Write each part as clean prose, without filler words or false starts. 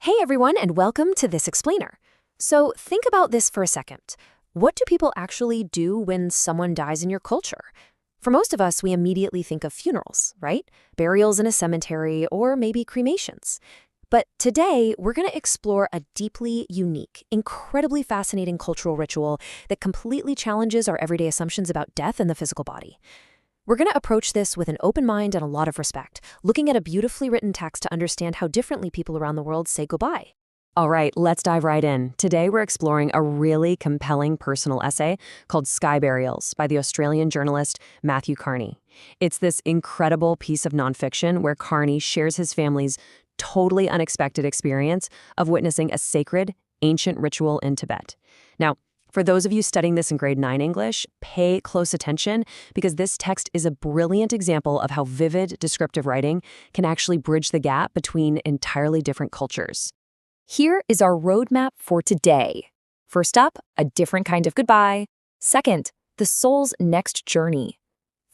Hey everyone, and welcome to This Explainer. So think about this for a second. What do people actually do when someone dies in your culture? For most of us, we immediately think of funerals, right? Burials in a cemetery, or maybe cremations. But today, we're going to explore a deeply unique, incredibly fascinating cultural ritual that completely challenges our everyday assumptions about death and the physical body. We're going to approach this with an open mind and a lot of respect, looking at a beautifully written text to understand how differently people around the world say goodbye. All right, let's dive right in. Today we're exploring a really compelling personal essay called Sky Burials by the Australian journalist Matthew Carney. It's this incredible piece of nonfiction where Carney shares his family's totally unexpected experience of witnessing a sacred, ancient ritual in Tibet. Now, for those of you studying this in grade 9 English, pay close attention because this text is a brilliant example of how vivid, descriptive writing can actually bridge the gap between entirely different cultures. Here is our roadmap for today. First up, a different kind of goodbye. Second, the soul's next journey.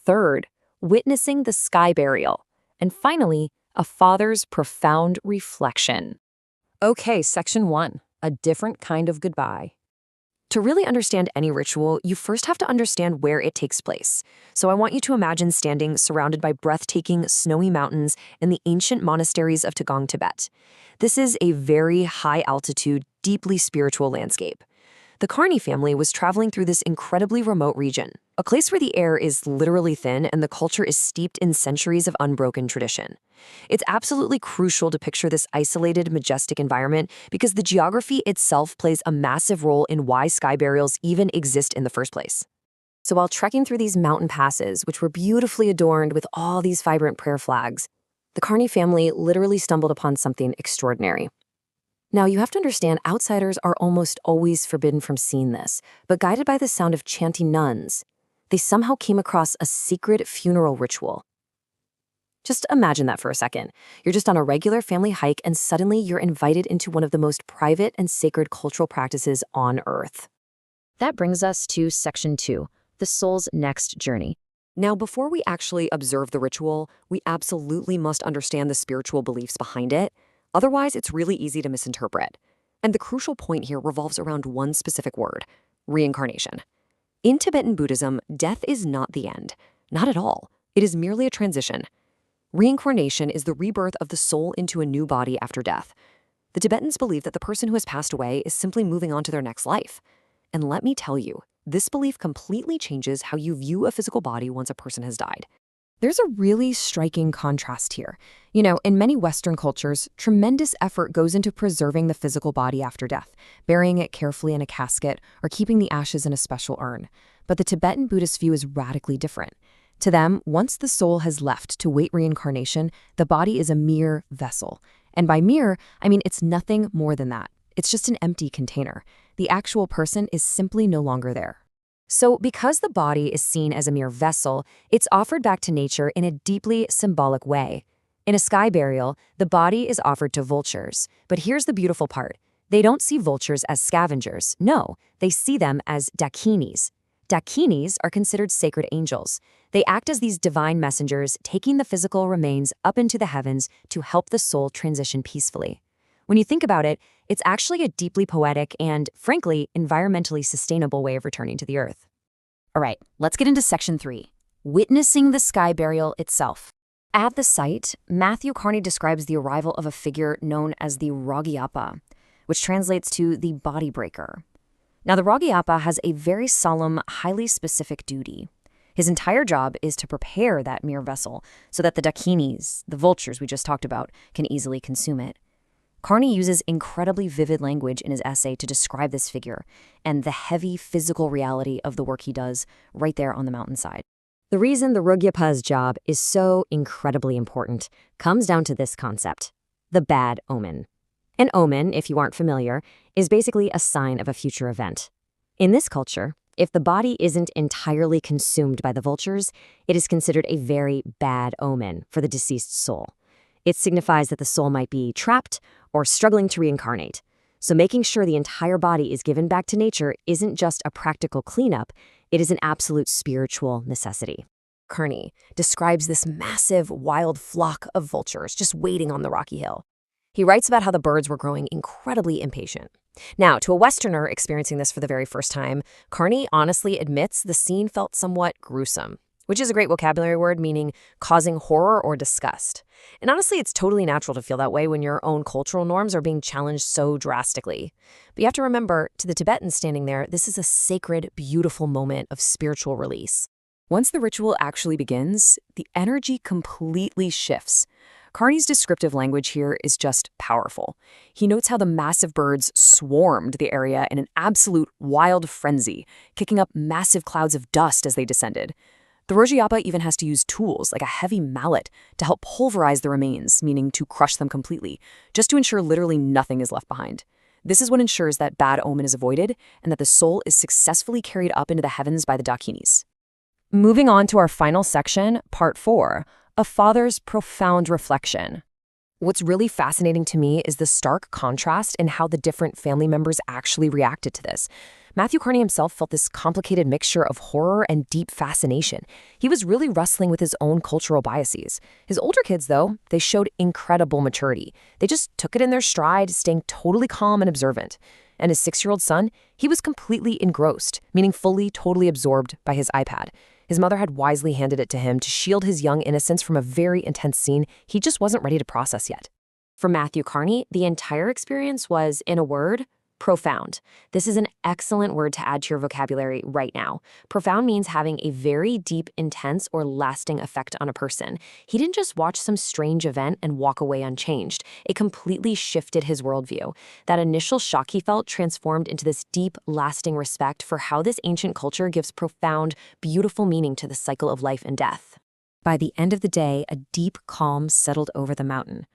Third, witnessing the sky burial. And finally, a father's profound reflection. Okay, section 1, a different kind of goodbye. To really understand any ritual, you first have to understand where it takes place. So I want you to imagine standing surrounded by breathtaking, snowy mountains in the ancient monasteries of Tagung, Tibet. This is a very high-altitude, deeply spiritual landscape. The Carney family was traveling through this incredibly remote region, a place where the air is literally thin and the culture is steeped in centuries of unbroken tradition. It's absolutely crucial to picture this isolated, majestic environment because the geography itself plays a massive role in why sky burials even exist in the first place. So while trekking through these mountain passes, which were beautifully adorned with all these vibrant prayer flags, the Carney family literally stumbled upon something extraordinary. Now, you have to understand, outsiders are almost always forbidden from seeing this, but guided by the sound of chanting nuns, they somehow came across a secret funeral ritual. Just imagine that for a second. You're just on a regular family hike and suddenly you're invited into one of the most private and sacred cultural practices on Earth. That brings us to section 2, the soul's next journey. Now, before we actually observe the ritual, we absolutely must understand the spiritual beliefs behind it. Otherwise, it's really easy to misinterpret. And the crucial point here revolves around one specific word: reincarnation. In Tibetan Buddhism, death is not the end. Not at all. It is merely a transition. Reincarnation is the rebirth of the soul into a new body after death. The Tibetans believe that the person who has passed away is simply moving on to their next life. And let me tell you, this belief completely changes how you view a physical body once a person has died. There's a really striking contrast here. You know, in many Western cultures, tremendous effort goes into preserving the physical body after death, burying it carefully in a casket, or keeping the ashes in a special urn. But the Tibetan Buddhist view is radically different. To them, once the soul has left to wait reincarnation, the body is a mere vessel. And by mere, I mean it's nothing more than that. It's just an empty container. The actual person is simply no longer there. So because the body is seen as a mere vessel, it's offered back to nature in a deeply symbolic way. In a sky burial, the body is offered to vultures. But here's the beautiful part. They don't see vultures as scavengers. No, they see them as dakinis. Dakinis are considered sacred angels. They act as these divine messengers, taking the physical remains up into the heavens to help the soul transition peacefully. When you think about it, it's actually a deeply poetic and, frankly, environmentally sustainable way of returning to the earth. All right, let's get into section 3, witnessing the sky burial itself. At the site, Matthew Carney describes the arrival of a figure known as the Raghiyapa, which translates to the body breaker. Now, the Raghiyapa has a very solemn, highly specific duty. His entire job is to prepare that mere vessel so that the dakinis, the vultures we just talked about, can easily consume it. Carney uses incredibly vivid language in his essay to describe this figure and the heavy physical reality of the work he does right there on the mountainside. The reason the Rugyapa's job is so incredibly important comes down to this concept: the bad omen. An omen, if you aren't familiar, is basically a sign of a future event. In this culture, if the body isn't entirely consumed by the vultures, it is considered a very bad omen for the deceased soul. It signifies that the soul might be trapped or struggling to reincarnate. So making sure the entire body is given back to nature isn't just a practical cleanup, it is an absolute spiritual necessity. Carney describes this massive, wild flock of vultures just waiting on the rocky hill. He writes about how the birds were growing incredibly impatient. Now, to a Westerner experiencing this for the very first time, Carney honestly admits the scene felt somewhat gruesome, which is a great vocabulary word meaning causing horror or disgust. And honestly, it's totally natural to feel that way when your own cultural norms are being challenged so drastically. But you have to remember, to the Tibetans standing there, this is a sacred, beautiful moment of spiritual release. Once the ritual actually begins, the energy completely shifts. Carney's descriptive language here is just powerful. He notes how the massive birds swarmed the area in an absolute wild frenzy, kicking up massive clouds of dust as they descended. The Rojiyapa even has to use tools, like a heavy mallet, to help pulverize the remains, meaning to crush them completely, just to ensure literally nothing is left behind. This is what ensures that bad omen is avoided and that the soul is successfully carried up into the heavens by the Dakinis. Moving on to our final section, Part 4, A Father's Profound Reflection. What's really fascinating to me is the stark contrast in how the different family members actually reacted to this. Matthew Carney himself felt this complicated mixture of horror and deep fascination. He was really wrestling with his own cultural biases. His older kids, though, they showed incredible maturity. They just took it in their stride, staying totally calm and observant. And his 6-year-old son, he was completely engrossed, meaning fully, totally absorbed by his iPad. His mother had wisely handed it to him to shield his young innocence from a very intense scene he just wasn't ready to process yet. For Matthew Carney, the entire experience was, in a word, profound. This is an excellent word to add to your vocabulary right now. Profound means having a very deep, intense, or lasting effect on a person. He didn't just watch some strange event and walk away unchanged. It completely shifted his worldview. That initial shock he felt transformed into this deep, lasting respect for how this ancient culture gives profound, beautiful meaning to the cycle of life and death. By the end of the day, a deep calm settled over the mountain.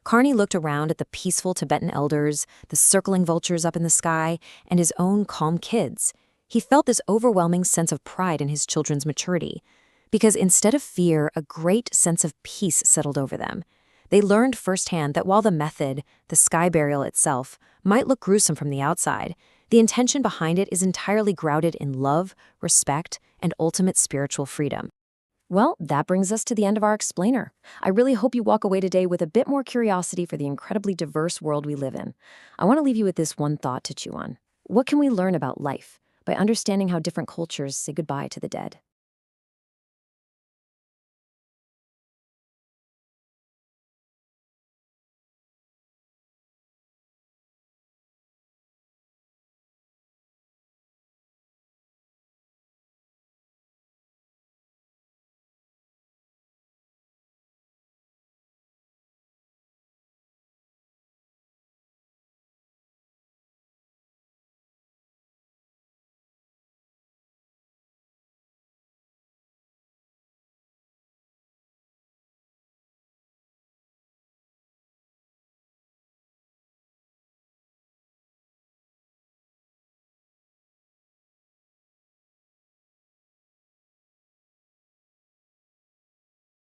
Carney looked around at the peaceful Tibetan elders, the circling vultures up in the sky, and his own calm kids. He felt this overwhelming sense of pride in his children's maturity, because instead of fear, a great sense of peace settled over them. They learned firsthand that while the method, the sky burial itself, might look gruesome from the outside, the intention behind it is entirely grounded in love, respect, and ultimate spiritual freedom. Well, that brings us to the end of our explainer. I really hope you walk away today with a bit more curiosity for the incredibly diverse world we live in. I want to leave you with this one thought to chew on. What can we learn about life by understanding how different cultures say goodbye to the dead?